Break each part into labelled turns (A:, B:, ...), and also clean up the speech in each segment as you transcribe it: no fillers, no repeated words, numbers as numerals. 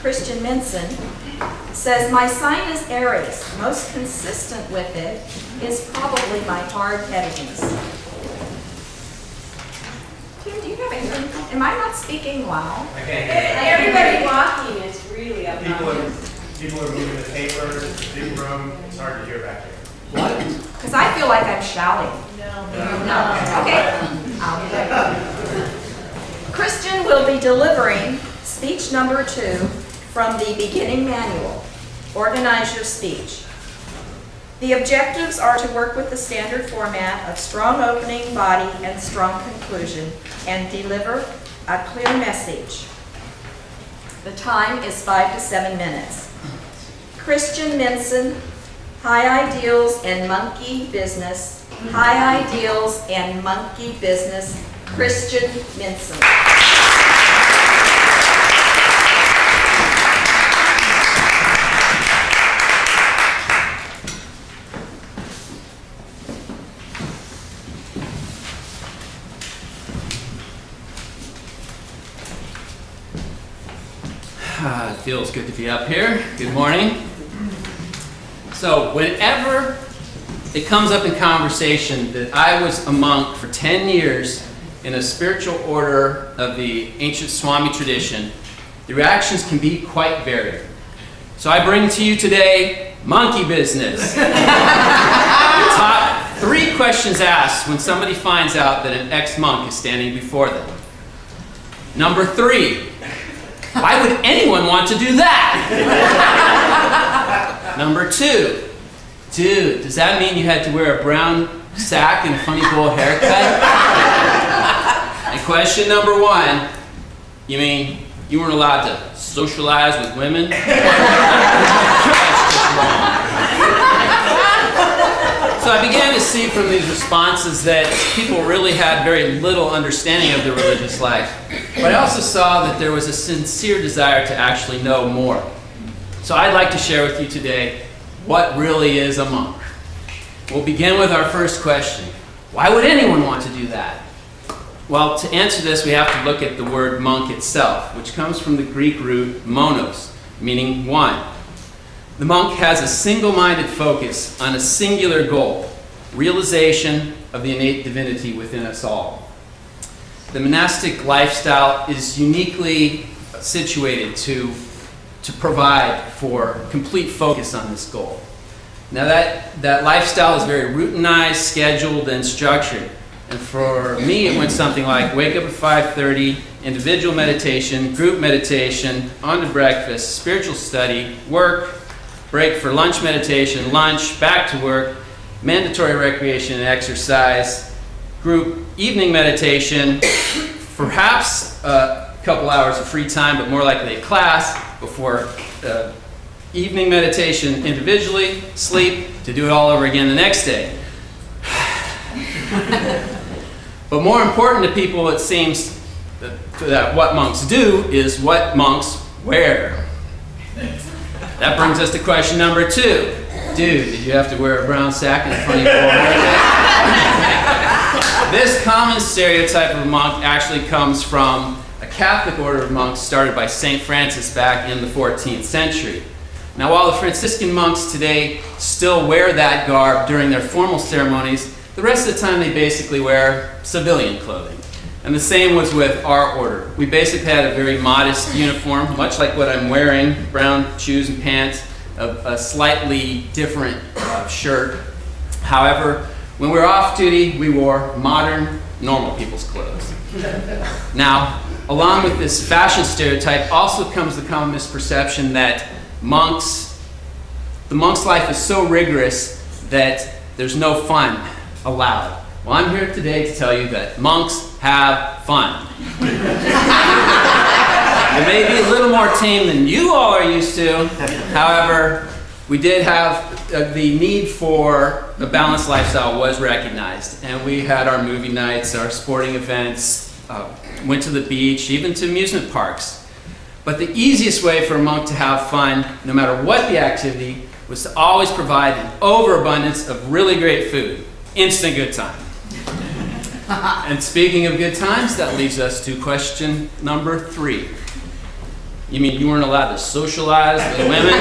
A: Christian Minson, says, "My sign is Aries. Most consistent with it is probably my hard-headedness." Tim, do you have anything? Am I not speaking loud?
B: I can't hear that.
C: Everybody walking is really up.
B: People are moving the papers, it's a big room, it's hard to hear back here.
A: What? Because I feel like I'm shouting.
C: No.
A: Okay. Christian will be delivering speech number 2 from the beginning manual. Organize your speech. The objectives are to work with the standard format of strong opening body and strong conclusion and deliver a clear message. The time is 5 to 7 minutes. Christian Minson, High Ideals and Monkey Business. High Ideals and Monkey Business, Christian Minson.
D: It feels good to be up here. Good morning. So whenever it comes up in conversation that I was a monk for 10 years in a spiritual order of the ancient Swami tradition, the reactions can be quite varied. So I bring to you today monkey business. The top 3 questions asked when somebody finds out that an ex-monk is standing before them. Number 3. Why would anyone want to do that? Number 2, dude, does that mean you had to wear a brown sack and a funny bowl haircut? And question number 1, you mean you weren't allowed to socialize with women? That's just wrong. So I began to see from these responses that people really had very little understanding of the religious life. But I also saw that there was a sincere desire to actually know more. So I'd like to share with you today what really is a monk. We'll begin with our first question. Why would anyone want to do that? Well, to answer this, we have to look at the word monk itself, which comes from the Greek root monos, meaning one. The monk has a single-minded focus on a singular goal, realization of the innate divinity within us all. The monastic lifestyle is uniquely situated to provide for complete focus on this goal. Now that lifestyle is very routinized, scheduled, and structured. And for me, it went something like wake up at 5:30, individual meditation, group meditation, on to breakfast, spiritual study, work, break for lunch meditation, lunch, back to work, mandatory recreation and exercise, group evening meditation, perhaps a couple hours of free time, but more likely a class before evening meditation individually, sleep, to do it all over again the next day. But more important to people, it seems that what monks do is what monks wear. That brings us to question number 2. Dude, did you have to wear a brown sack and a funny bowl haircut? This common stereotype of a monk actually comes from a Catholic order of monks started by St. Francis back in the 14th century. Now, while the Franciscan monks today still wear that garb during their formal ceremonies, the rest of the time they basically wear civilian clothing. And the same was with our order. We basically had a very modest uniform, much like what I'm wearing, brown shoes and pants, a slightly different shirt. However, when we were off duty, we wore modern, normal people's clothes. Now, along with this fashion stereotype also comes the common misperception that the monk's life is so rigorous that there's no fun allowed. Well, I'm here today to tell you that monks have fun. It may be a little more tame than you all are used to. However, we did have the need for a balanced lifestyle was recognized. And we had our movie nights, our sporting events, went to the beach, even to amusement parks. But the easiest way for a monk to have fun, no matter what the activity, was to always provide an overabundance of really great food. Instant good time. And speaking of good times, that leads us to question number 3. You mean you weren't allowed to socialize with women?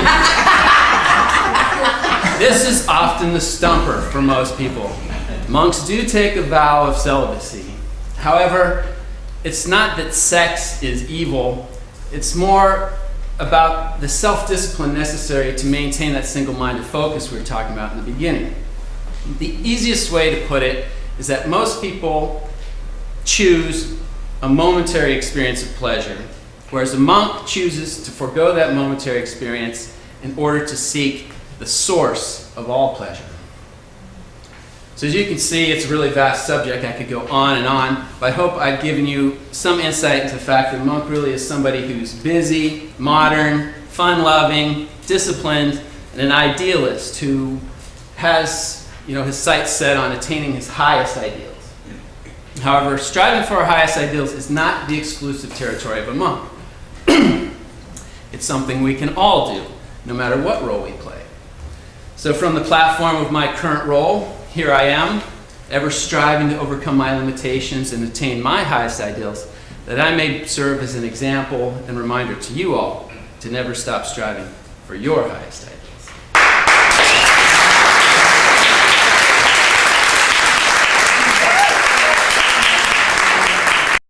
D: This is often the stumper for most people. Monks do take a vow of celibacy. However, it's not that sex is evil. It's more about the self-discipline necessary to maintain that single-minded focus we were talking about in the beginning. The easiest way to put it is that most people choose a momentary experience of pleasure, whereas a monk chooses to forego that momentary experience in order to seek the source of all pleasure. So as you can see, it's a really vast subject. I could go on and on, but I hope I've given you some insight into the fact that a monk really is somebody who's busy, modern, fun-loving, disciplined, and an idealist who has, his sights set on attaining his highest ideals. However, striving for our highest ideals is not the exclusive territory of a monk. It's something we can all do, no matter what role we play. So from the platform of my current role, here I am, ever striving to overcome my limitations and attain my highest ideals, that I may serve as an example and reminder to you all to never stop striving for your highest ideals.